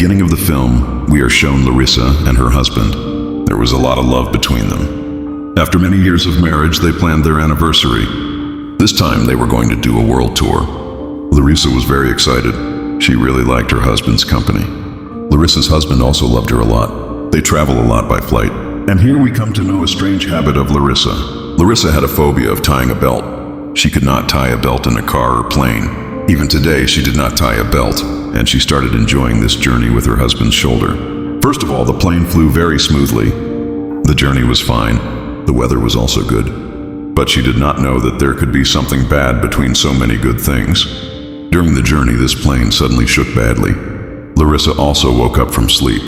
beginning of the film, we are shown Larissa and her husband. There was a lot of love between them. After many years of marriage, they planned their anniversary. This time, they were going to do a world tour. Larissa was very excited. She really liked her husband's company. Larissa's husband also loved her a lot. They travel a lot by flight. And here we come to know a strange habit of Larissa. Larissa had a phobia of tying a belt. She could not tie a belt in a car or plane. Even today, she did not tie a belt, and she started enjoying this journey with her husband's shoulder. First of all, the plane flew very smoothly. The journey was fine. The weather was also good. But she did not know that there could be something bad between so many good things. During the journey, this plane suddenly shook badly. Larissa also woke up from sleep.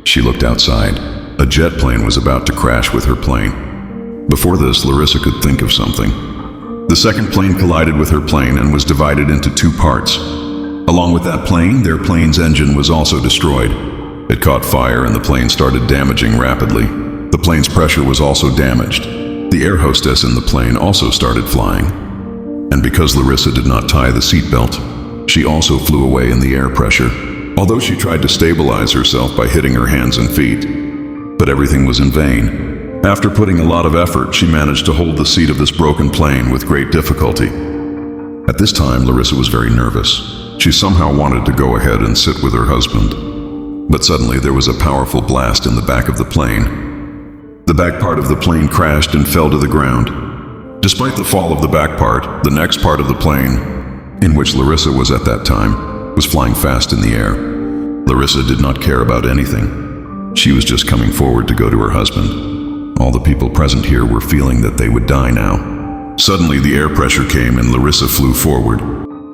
She looked outside. A jet plane was about to crash with her plane. Before this, Larissa could think of something. The second plane collided with her plane and was divided into two parts. Along with that plane, their plane's engine was also destroyed. It caught fire and the plane started damaging rapidly. The plane's pressure was also damaged. The air hostess in the plane also started flying. And because Larissa did not tie the seatbelt, she also flew away in the air pressure, although she tried to stabilize herself by hitting her hands and feet. But everything was in vain. After putting a lot of effort, she managed to hold the seat of this broken plane with great difficulty. At this time, Larissa was very nervous. She somehow wanted to go ahead and sit with her husband. But suddenly there was a powerful blast in the back of the plane. The back part of the plane crashed and fell to the ground. Despite the fall of the back part, the next part of the plane, in which Larissa was at that time, was flying fast in the air. Larissa did not care about anything. She was just coming forward to go to her husband. All the people present here were feeling that they would die now. Suddenly the air pressure came and Larissa flew forward.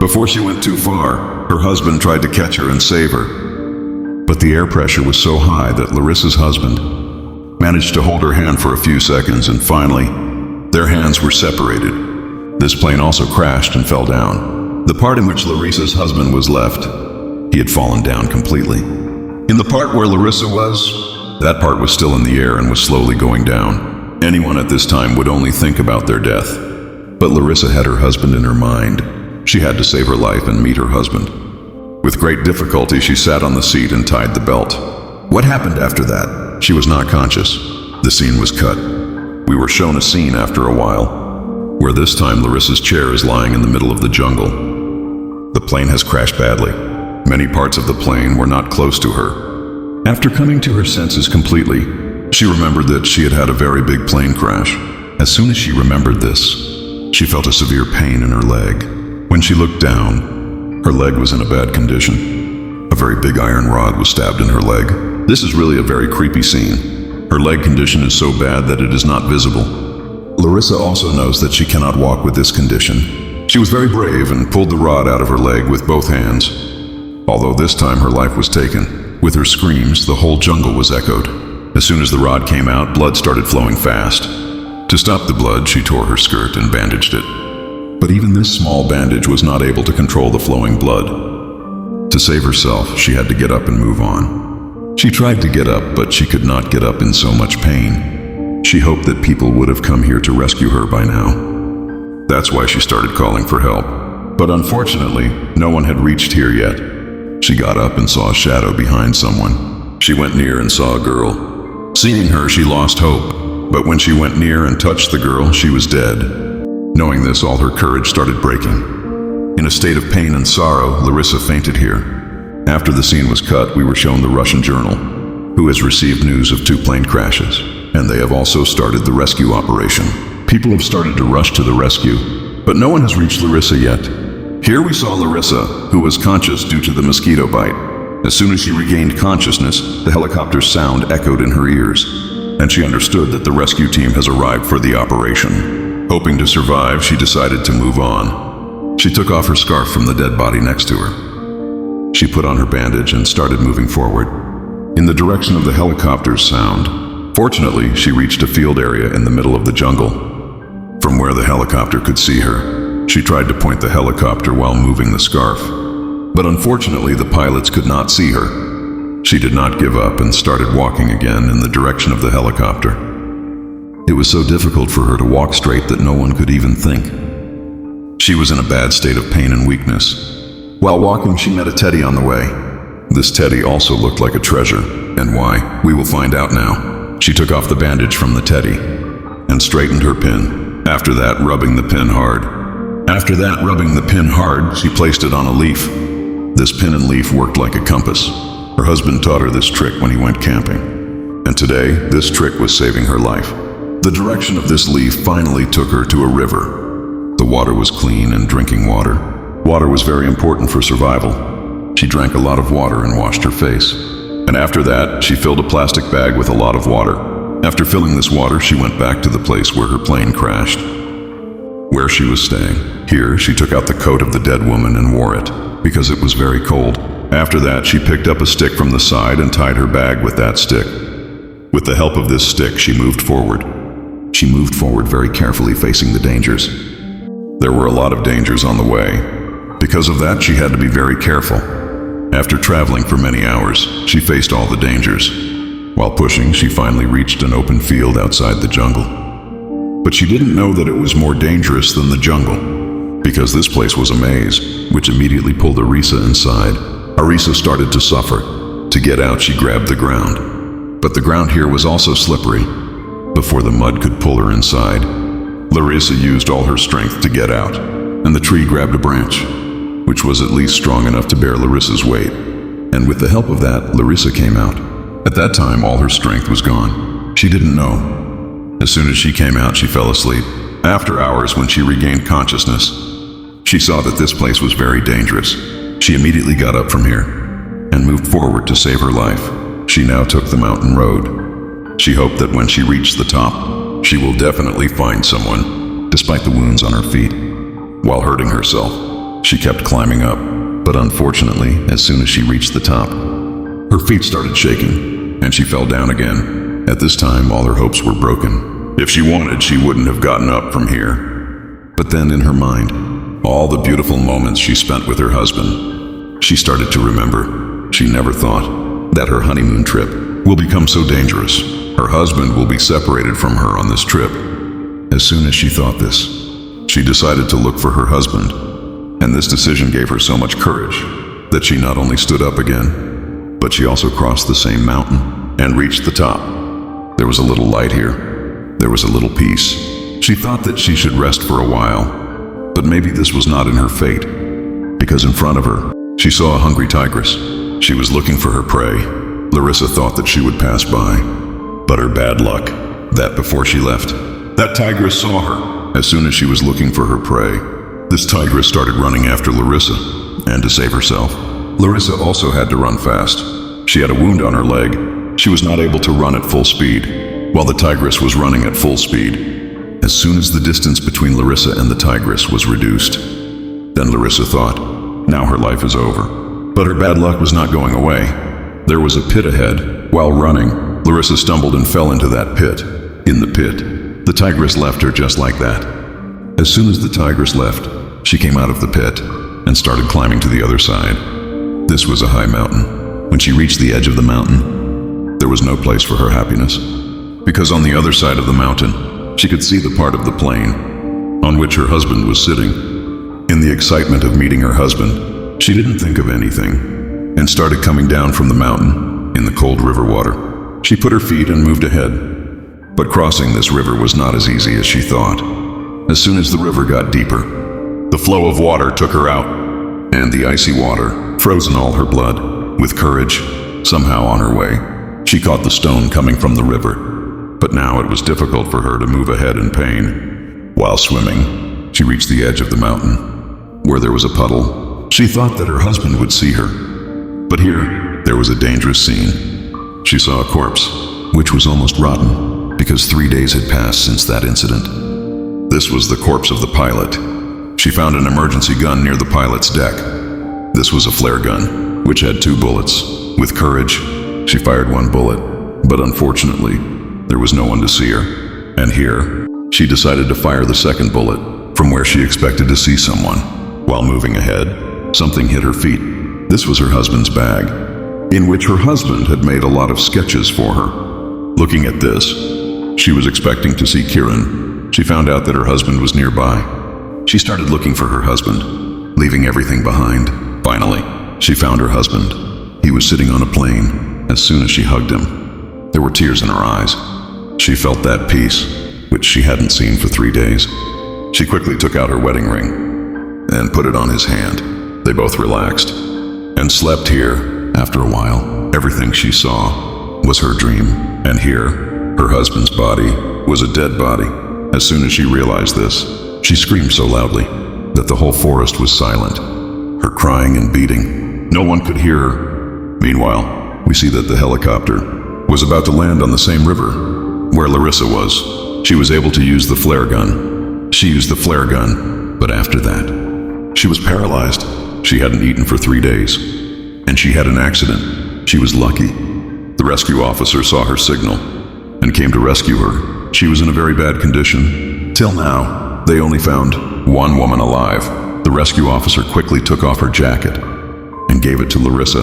Before she went too far, her husband tried to catch her and save her. But the air pressure was so high that Larissa's husband managed to hold her hand for a few seconds, and finally, their hands were separated. This plane also crashed and fell down. The part in which Larissa's husband was left, he had fallen down completely. In the part where Larissa was, that part was still in the air and was slowly going down. Anyone at this time would only think about their death. But Larissa had her husband in her mind. She had to save her life and meet her husband. With great difficulty, she sat on the seat and tied the belt. What happened after that? She was not conscious. The scene was cut. We were shown a scene after a while, where this time Larissa's chair is lying in the middle of the jungle. The plane has crashed badly. Many parts of the plane were not close to her. After coming to her senses completely, she remembered that she had had a very big plane crash. As soon as she remembered this, she felt a severe pain in her leg. When she looked down, her leg was in a bad condition. A very big iron rod was stabbed in her leg. This is really a very creepy scene. Her leg condition is so bad that it is not visible. Larissa also knows that she cannot walk with this condition. She was very brave and pulled the rod out of her leg with both hands. Although this time her life was taken. With her screams, the whole jungle was echoed. As soon as the rod came out, blood started flowing fast. To stop the blood, she tore her skirt and bandaged it. But even this small bandage was not able to control the flowing blood. To save herself, she had to get up and move on. She tried to get up, but she could not get up in so much pain. She hoped that people would have come here to rescue her by now. That's why she started calling for help. But unfortunately, no one had reached here yet. She got up and saw a shadow behind someone. She went near and saw a girl. Seeing her, she lost hope. But when she went near and touched the girl, she was dead. Knowing this, all her courage started breaking. In a state of pain and sorrow, Larissa fainted here. After the scene was cut, we were shown the Russian journal, who has received news of 2 plane crashes, and they have also started the rescue operation. People have started to rush to the rescue, but no one has reached Larissa yet. Here we saw Larissa, who was conscious due to the mosquito bite. As soon as she regained consciousness, the helicopter's sound echoed in her ears, and she understood that the rescue team has arrived for the operation. Hoping to survive, she decided to move on. She took off her scarf from the dead body next to her. She put on her bandage and started moving forward, in the direction of the helicopter's sound. Fortunately, she reached a field area in the middle of the jungle. From where the helicopter could see her, she tried to point the helicopter while moving the scarf. But unfortunately, the pilots could not see her. She did not give up and started walking again in the direction of the helicopter. It was so difficult for her to walk straight that no one could even think. She was in a bad state of pain and weakness. While walking, she met a teddy on the way. This teddy also looked like a treasure, and why, we will find out now. She took off the bandage from the teddy and straightened her pin. After that, rubbing the pin hard, she placed it on a leaf. This pin and leaf worked like a compass. Her husband taught her this trick when he went camping, and today, this trick was saving her life. The direction of this leaf finally took her to a river. The water was clean and drinking water. Water was very important for survival. She drank a lot of water and washed her face. And after that, she filled a plastic bag with a lot of water. After filling this water, she went back to the place where her plane crashed, where she was staying. Here, she took out the coat of the dead woman and wore it, because it was very cold. After that, she picked up a stick from the side and tied her bag with that stick. With the help of this stick, she moved forward. She moved forward very carefully, facing the dangers. There were a lot of dangers on the way. Because of that, she had to be very careful. After traveling for many hours, she faced all the dangers. While pushing, she finally reached an open field outside the jungle. But she didn't know that it was more dangerous than the jungle, because this place was a maze, which immediately pulled Arisa inside. Arisa started to suffer. To get out, she grabbed the ground. But the ground here was also slippery. Before the mud could pull her inside, Larissa used all her strength to get out, and the tree grabbed a branch, which was at least strong enough to bear Larissa's weight. And with the help of that, Larissa came out. At that time, all her strength was gone. She didn't know. As soon as she came out, she fell asleep. After hours, when she regained consciousness, she saw that this place was very dangerous. She immediately got up from here and moved forward to save her life. She now took the mountain road. She hoped that when she reached the top, she will definitely find someone, despite the wounds on her feet. While hurting herself, she kept climbing up, but unfortunately, as soon as she reached the top, her feet started shaking, and she fell down again. At this time, all her hopes were broken. If she wanted, she wouldn't have gotten up from here. But then in her mind, all the beautiful moments she spent with her husband, she started to remember. She never thought that her honeymoon trip will become so dangerous. Her husband will be separated from her on this trip. As soon as she thought this, she decided to look for her husband. And this decision gave her so much courage that she not only stood up again, but she also crossed the same mountain and reached the top. There was a little light here. There was a little peace. She thought that she should rest for a while, but maybe this was not in her fate, because in front of her, she saw a hungry tigress. She was looking for her prey. Larissa thought that she would pass by, but her bad luck, that before she left, that tigress saw her. As soon as she was looking for her prey, this tigress started running after Larissa, and to save herself, Larissa also had to run fast. She had a wound on her leg. She was not able to run at full speed, while the tigress was running at full speed. As soon as the distance between Larissa and the tigress was reduced, then Larissa thought, now her life is over. But her bad luck was not going away. There was a pit ahead. While running, Larissa stumbled and fell into that pit. In the pit, the tigress left her just like that. As soon as the tigress left, she came out of the pit and started climbing to the other side. This was a high mountain. When she reached the edge of the mountain, there was no place for her happiness, because on the other side of the mountain, she could see the part of the plain on which her husband was sitting. In the excitement of meeting her husband, she didn't think of anything and started coming down from the mountain in the cold river water. She put her feet and moved ahead, but crossing this river was not as easy as she thought. As soon as the river got deeper, the flow of water took her out, and the icy water frozen all her blood. With courage, somehow on her way, she caught the stone coming from the river, but now it was difficult for her to move ahead in pain. While swimming, she reached the edge of the mountain, where there was a puddle. She thought that her husband would see her, but here, there was a dangerous scene. She saw a corpse, which was almost rotten, because 3 days had passed since that incident. This was the corpse of the pilot. She found an emergency gun near the pilot's deck. This was a flare gun, which had 2 bullets. With courage, she fired 1 bullet, but unfortunately, there was no one to see her. And here, she decided to fire the second bullet from where she expected to see someone. While moving ahead, something hit her feet. This was her husband's bag, in which her husband had made a lot of sketches for her. Looking at this, she was expecting to see Kiran. She found out that her husband was nearby. She started looking for her husband, leaving everything behind. Finally, she found her husband. He was sitting on a plane as soon as she hugged him. There were tears in her eyes. She felt that peace, which she hadn't seen for 3 days. She quickly took out her wedding ring and put it on his hand. They both relaxed and slept here. After a while, everything she saw was her dream, and here, her husband's body was a dead body. As soon as she realized this, she screamed so loudly that the whole forest was silent, her crying and beating. No one could hear her. Meanwhile, we see that the helicopter was about to land on the same river where Larissa was. She was able to use the flare gun. She used the flare gun, but after that, she was paralyzed. She hadn't eaten for 3 days, and she had an accident. She was lucky. The rescue officer saw her signal and came to rescue her. She was in a very bad condition. Till now, they only found one woman alive. The rescue officer quickly took off her jacket and gave it to Larissa,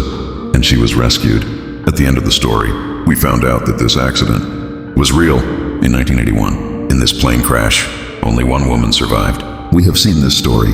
and she was rescued. At the end of the story, we found out that this accident was real. In 1981, in this plane crash, only one woman survived. We have seen this story